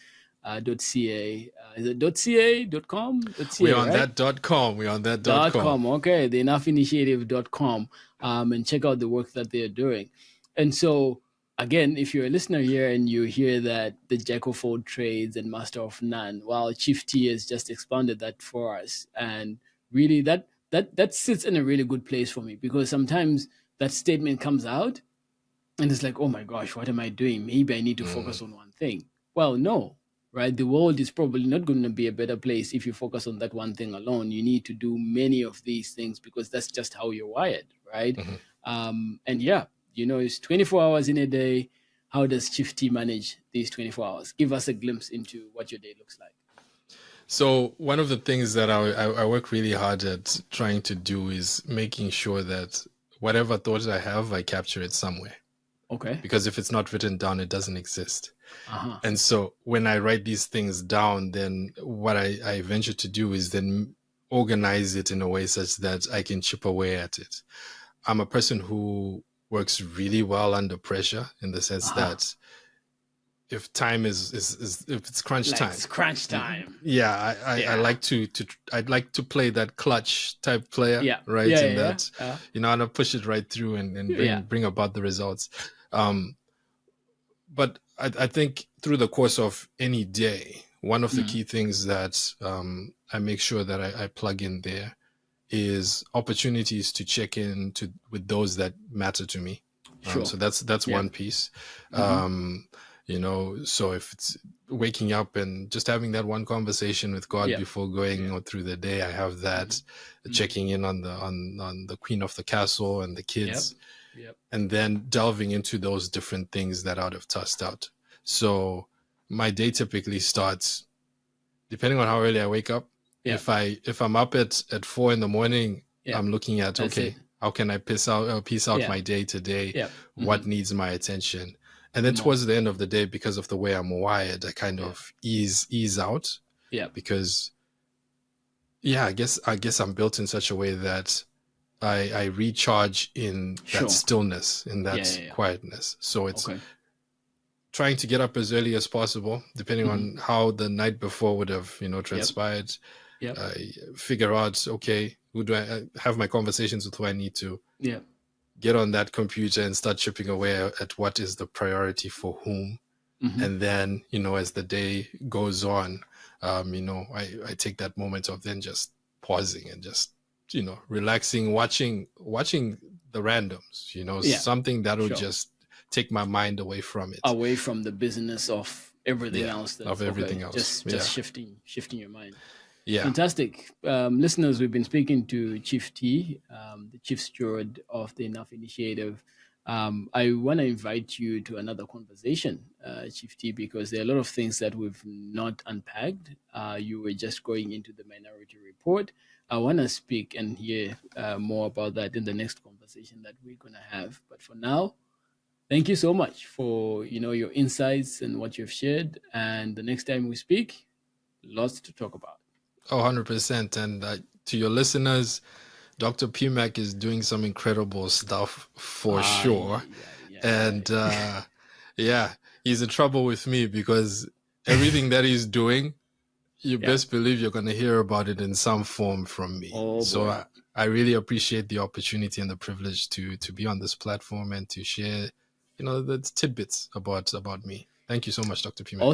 Speaker 1: .ca. Is it .ca? .com? .ca,
Speaker 2: We're on that .com. We're on that .com.
Speaker 1: Okay, the enoughinitiative.com, and check out the work that they're doing. And so, again, if you're a listener here and you hear that the jack of all trades and master of none, well, Chief T has just expanded that for us. And really, that sits in a really good place for me, because sometimes that statement comes out and it's like, oh my gosh, what am I doing? Maybe I need to focus on one thing. Well, no, right? The world is probably not going to be a better place if you focus on that one thing alone. You need to do many of these things because that's just how you're wired, right? And yeah, it's 24 hours in a day. How does Chief T manage these 24 hours? Give us a glimpse into what your day looks like.
Speaker 2: So one of the things that I work really hard at trying to do is making sure that whatever thoughts I have, I capture it somewhere.
Speaker 1: Okay.
Speaker 2: Because if it's not written down, it doesn't exist. And so when I write these things down, then what I venture to do is then organize it in a way such that I can chip away at it. I'm a person who works really well under pressure in the sense that if time is if it's crunch time.
Speaker 1: It's crunch time.
Speaker 2: Yeah, I like I'd like to play that clutch type player, right? And I'll push it right through and bring about the results. But I think through the course of any day, one of the key things that I make sure that I plug in there is opportunities to check in with those that matter to me. So that's one piece. So if it's waking up and just having that one conversation with God before going through the day, I have that checking in on the queen of the castle and the kids, and then delving into those different things that I'd have tossed out. So my day typically starts, depending on how early I wake up. If I'm up at 4 a.m, I'm looking at, how can I piece out my day today? What needs my attention? And then towards the end of the day, because of the way I'm wired, I kind of ease out. Because I guess I'm built in such a way that I recharge in that stillness, in that quietness. So it's trying to get up as early as possible, depending on how the night before would have, transpired. I figure out, who do I have my conversations with who I need to. Get on that computer and start chipping away at what is the priority for whom. And then, as the day goes on, I take that moment of then just pausing and just, relaxing, watching the randoms, something that will just take my mind away from it.
Speaker 1: Away from the business of everything else.
Speaker 2: Else.
Speaker 1: Just shifting your mind.
Speaker 2: Yeah.
Speaker 1: Fantastic. Listeners, we've been speaking to Chief T, the Chief Steward of the Enough Initiative. I want to invite you to another conversation, Chief T, because there are a lot of things that we've not unpacked. You were just going into the Minority Report. I want to speak and hear more about that in the next conversation that we're going to have. But for now, thank you so much for your insights and what you've shared. And the next time we speak, lots to talk about.
Speaker 2: 100%. And to your listeners, Dr. P. Mac is doing some incredible stuff for sure. And he's in trouble with me because everything that he's doing, you best believe you're going to hear about it in some form from me. So I really appreciate the opportunity and the privilege to be on this platform and to share, the tidbits about me. Thank you so much, Dr. P. Mac.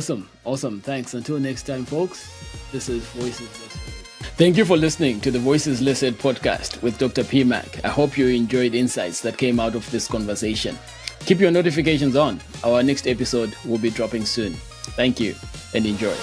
Speaker 1: Awesome. Thanks. Until next time, folks, this is Voices Listed. Thank you for listening to the Voices Listed podcast with Dr. P. Mac. I hope you enjoyed insights that came out of this conversation. Keep your notifications on. Our next episode will be dropping soon. Thank you and enjoy.